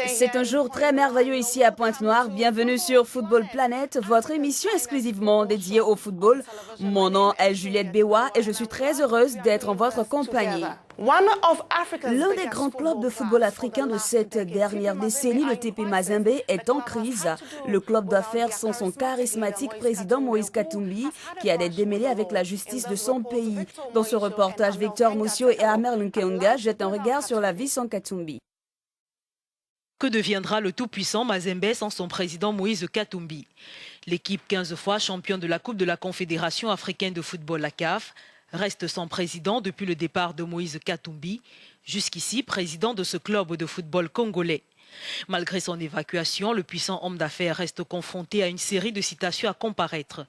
C'est un jour très merveilleux ici à Pointe-Noire. Bienvenue sur Football Planet, votre émission exclusivement dédiée au football. Mon nom est Juliette Bewa et je suis très heureuse d'être en votre compagnie. L'un des grands clubs de football africain de cette dernière décennie, le TP Mazembe, est en crise. Le club doit faire sans son charismatique président Moïse Katumbi, qui a des démêlés avec la justice de son pays. Dans ce reportage, Victor Moussio et Amer Lunkeunga jettent un regard sur la vie sans Katumbi. Que deviendra le tout-puissant Mazembe sans son président Moïse Katumbi? L'équipe 15 fois championne de la Coupe de la Confédération africaine de football, la CAF, reste sans président depuis le départ de Moïse Katumbi, jusqu'ici président de ce club de football congolais. Malgré son évacuation, le puissant homme d'affaires reste confronté à une série de citations à comparaître.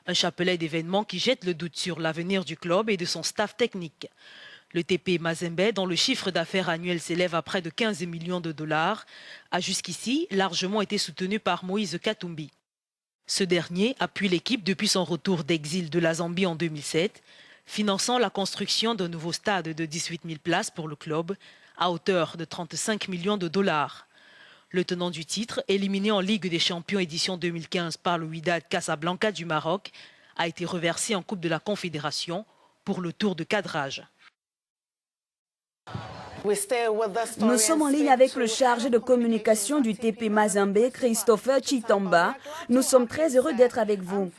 Un chapelet d'événements qui jette le doute sur l'avenir du club et de son staff technique. Le TP Mazembe, dont le chiffre d'affaires annuel s'élève à près de 15 millions de dollars, a jusqu'ici largement été soutenu par Moïse Katumbi. Ce dernier appuie l'équipe depuis son retour d'exil de la Zambie en 2007, finançant la construction d'un nouveau stade de 18 000 places pour le club, à hauteur de 35 millions de dollars. Le tenant du titre, éliminé en Ligue des Champions édition 2015 par le Wydad Casablanca du Maroc, a été reversé en Coupe de la Confédération pour le tour de cadrage. Nous sommes en ligne avec le chargé de communication du TP Mazembe, Christopher Chitamba. Nous sommes très heureux d'être avec vous.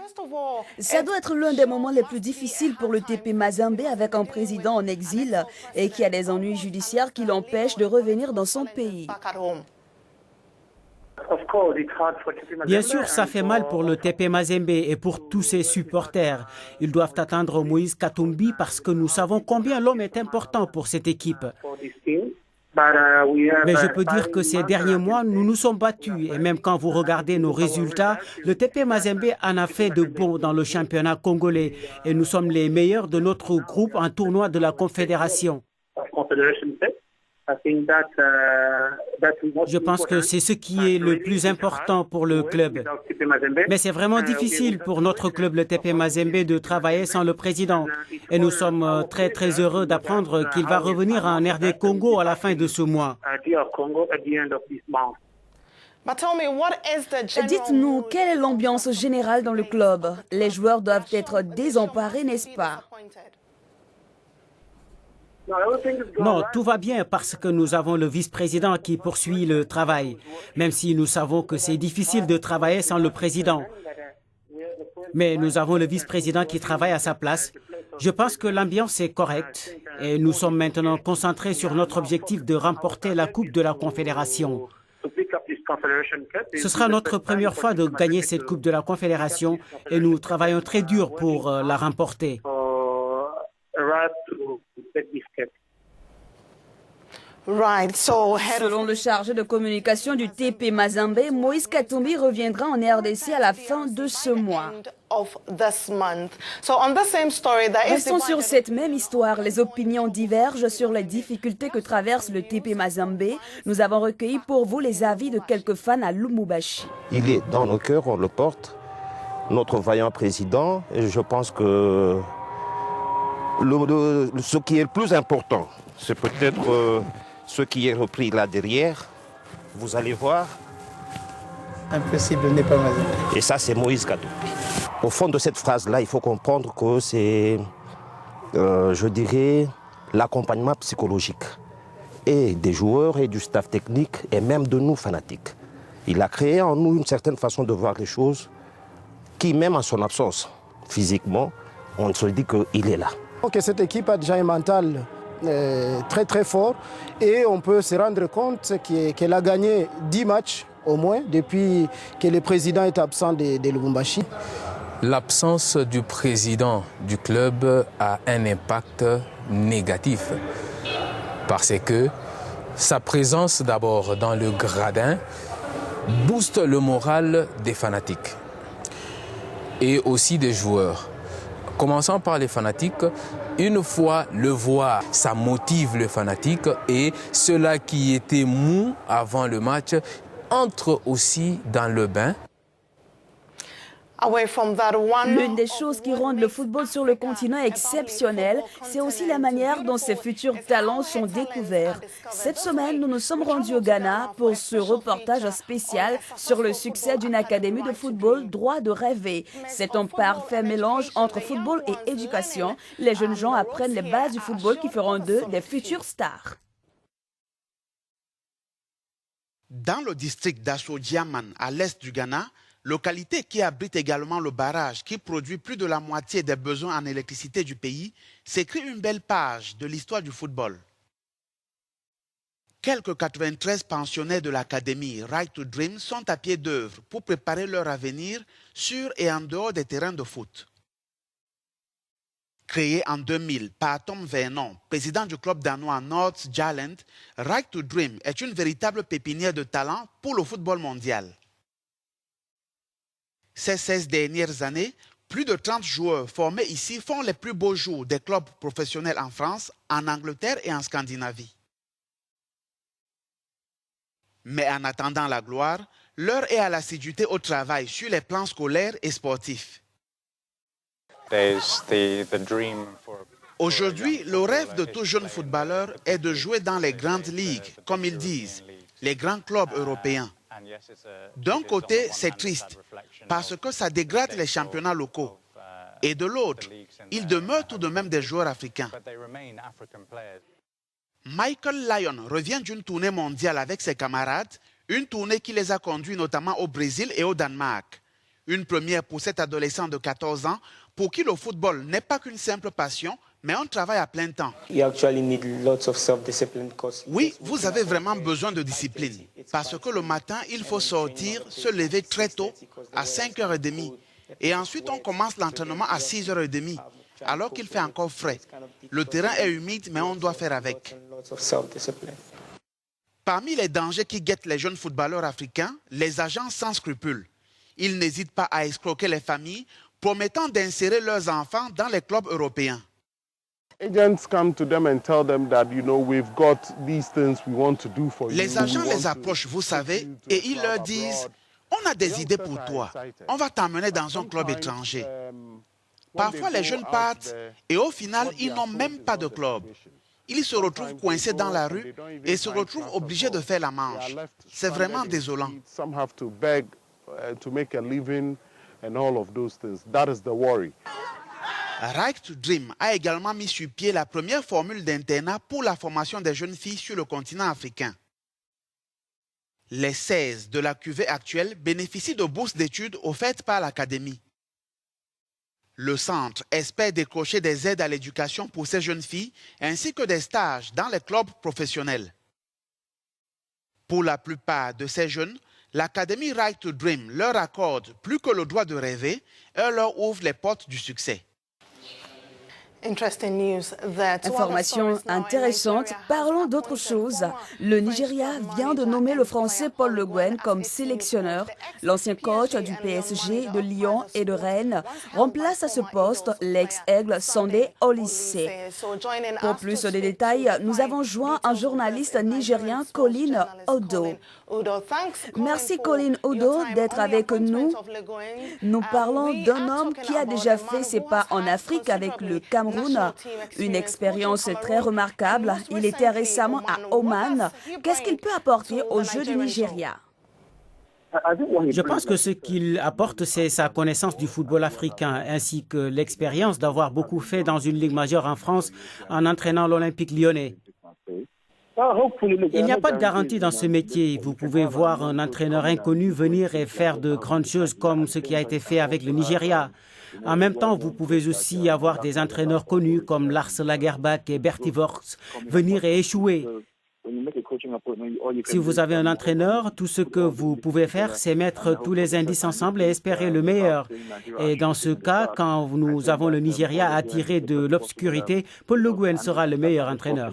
Ça doit être l'un des moments les plus difficiles pour le TP Mazembe avec un président en exil et qui a des ennuis judiciaires qui l'empêchent de revenir dans son pays. Bien sûr, ça fait mal pour le TP Mazembe et pour tous ses supporters. Ils doivent attendre Moïse Katumbi parce que nous savons combien l'homme est important pour cette équipe. Mais je peux dire que ces derniers mois, nous nous sommes battus. Et même quand vous regardez nos résultats, le TP Mazembe en a fait de bons dans le championnat congolais. Et nous sommes les meilleurs de notre groupe en tournoi de la Confédération. Je pense que c'est ce qui est le plus important pour le club. Mais c'est vraiment difficile pour notre club, le TP Mazembe, de travailler sans le président. Et nous sommes très heureux d'apprendre qu'il va revenir en RD Congo à la fin de ce mois. Dites-nous, quelle est l'ambiance générale dans le club? Les joueurs doivent être désemparés, n'est-ce pas? Non, tout va bien parce que nous avons le vice-président qui poursuit le travail, même si nous savons que c'est difficile de travailler sans le président. Mais nous avons le vice-président qui travaille à sa place. Je pense que l'ambiance est correcte et nous sommes maintenant concentrés sur notre objectif de remporter la Coupe de la Confédération. Ce sera notre première fois de gagner cette Coupe de la Confédération et nous travaillons très dur pour la remporter. Selon le chargé de communication du TP Mazembe, Moïse Katumbi reviendra en RDC à la fin de ce mois. Restons sur cette même histoire. Les opinions divergent sur les difficultés que traverse le TP Mazembe. Nous avons recueilli pour vous les avis de quelques fans à Lubumbashi. Il est dans nos cœurs, on le porte, notre vaillant président, et je pense que ce qui est le plus important, c'est peut-être ce qui est repris là derrière. Vous allez voir. Impossible n'est pas Mazembe. Et ça, c'est Moïse Katumbi. Au fond de cette phrase-là, il faut comprendre que c'est, je dirais, l'accompagnement psychologique et des joueurs et du staff technique et même de nous fanatiques. Il a créé en nous une certaine façon de voir les choses qui, même en son absence physiquement, on se dit qu'il est là. Donc cette équipe a déjà un mental très fort et on peut se rendre compte qu'elle a gagné 10 matchs au moins depuis que le président est absent de Lubumbashi. L'absence du président du club a un impact négatif parce que sa présence d'abord dans le gradin booste le moral des fanatiques et aussi des joueurs. Commençons par les fanatiques. Une fois le voir, ça motive le fanatique et ceux-là qui étaient mous avant le match entrent aussi dans le bain. L'une des choses qui rendent le football sur le continent exceptionnel, c'est aussi la manière dont ces futurs talents sont découverts. Cette semaine, nous nous sommes rendus au Ghana pour ce reportage spécial sur le succès d'une académie de football droit de rêver. C'est un parfait mélange entre football et éducation. Les jeunes gens apprennent les bases du football qui feront d'eux des futurs stars. Dans le district d'Asso-Diaman, à l'est du Ghana, localité qui abrite également le barrage qui produit plus de la moitié des besoins en électricité du pays, s'écrit une belle page de l'histoire du football. Quelques 93 pensionnaires de l'académie Right to Dream sont à pied d'œuvre pour préparer leur avenir sur et en dehors des terrains de foot. Créé en 2000 par Tom Vernon, président du club danois North Jylland, Right to Dream est une véritable pépinière de talent pour le football mondial. Ces 16 dernières années, plus de 30 joueurs formés ici font les plus beaux jours des clubs professionnels en France, en Angleterre et en Scandinavie. Mais en attendant la gloire, l'heure est à l'assiduité au travail sur les plans scolaires et sportifs. Aujourd'hui, le rêve de tout jeune footballeur est de jouer dans les grandes ligues, comme ils disent, les grands clubs européens. D'un côté, c'est triste, parce que ça dégrade les championnats locaux. Et de l'autre, il demeure tout de même des joueurs africains. Michael Lyon revient d'une tournée mondiale avec ses camarades, une tournée qui les a conduits notamment au Brésil et au Danemark. Une première pour cet adolescent de 14 ans, pour qui le football n'est pas qu'une simple passion, mais un travail à plein temps. Oui, vous avez vraiment besoin de discipline, parce que le matin, il faut sortir, se lever très tôt, à 5h30, et ensuite on commence l'entraînement à 6h30, alors qu'il fait encore frais. Le terrain est humide, mais on doit faire avec. Parmi les dangers qui guettent les jeunes footballeurs africains, les agents sans scrupules. Ils n'hésitent pas à escroquer les familles, promettant d'insérer leurs enfants dans les clubs européens. Les agents les approchent, vous savez, et ils leur disent « On a des idées pour toi, on va t'emmener dans un club étranger. » Parfois, les jeunes partent et au final, ils n'ont même pas de club. Ils se retrouvent coincés dans la rue et se retrouvent obligés de faire la manche. C'est vraiment désolant. Right to Dream a également mis sur pied la première formule d'internat pour la formation des jeunes filles sur le continent africain. Les 16 de la cuvée actuelle bénéficient de bourses d'études offertes par l'Académie. Le centre espère décrocher des aides à l'éducation pour ces jeunes filles ainsi que des stages dans les clubs professionnels. Pour la plupart de ces jeunes, l'Académie Right to Dream leur accorde plus que le droit de rêver et leur ouvre les portes du succès. Information intéressante, parlons d'autre chose. Le Nigeria vient de nommer le Français Paul Le Guen comme sélectionneur. L'ancien coach du PSG, de Lyon et de Rennes remplace à ce poste l'ex-aigle Sunday Oliseh. Pour plus de détails, nous avons joint un journaliste nigérien, Colin Odo. Merci Colin Odo d'être avec nous. Nous parlons d'un homme qui a déjà fait ses pas en Afrique avec le Cameroun. Une expérience très remarquable. Il était récemment à Oman. Qu'est-ce qu'il peut apporter au jeu du Nigeria? Je pense que ce qu'il apporte, c'est sa connaissance du football africain, ainsi que l'expérience d'avoir beaucoup fait dans une ligue majeure en France en entraînant l'Olympique lyonnais. Il n'y a pas de garantie dans ce métier. Vous pouvez voir un entraîneur inconnu venir et faire de grandes choses comme ce qui a été fait avec le Nigeria. En même temps, vous pouvez aussi avoir des entraîneurs connus comme Lars Lagerbäck et Bertie Vogts venir et échouer. Si vous avez un entraîneur, tout ce que vous pouvez faire, c'est mettre tous les indices ensemble et espérer le meilleur. Et dans ce cas, quand nous avons le Nigeria à tirer de l'obscurité, Paul Le Guen sera le meilleur entraîneur.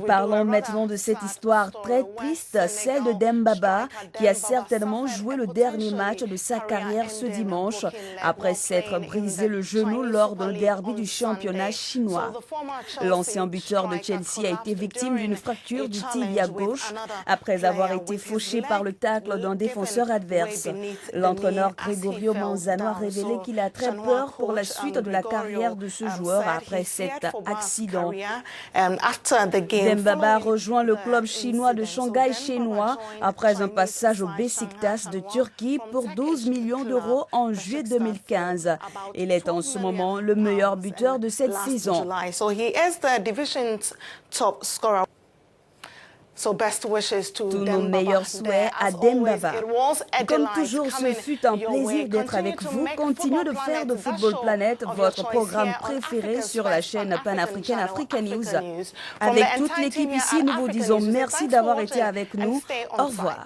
Parlons maintenant de cette histoire très triste, celle de Dembaba, qui a certainement joué le dernier match de sa carrière ce dimanche, après s'être brisé le genou lors d'un derby du championnat chinois. L'ancien buteur de Chelsea a été victime d'une fracture du tibia gauche, après avoir été fauché par le tacle d'un défenseur adverse. L'entraîneur Gregorio Manzano a révélé qu'il a très peur pour la suite de la carrière de ce joueur après cet accident. Dembaba rejoint le club chinois de Shanghai Shenhua après un passage au Beşiktaş de Turquie pour 12 millions d'euros en juillet 2015. Il est en ce moment le meilleur buteur de cette saison. Tous nos meilleurs souhaits à Dembaba. Comme toujours, ce fut un plaisir d'être avec vous. Continuez de faire de Football Planet votre programme préféré sur la chaîne panafricaine Africa News. Avec toute l'équipe ici, nous vous disons merci d'avoir été avec nous. Au revoir.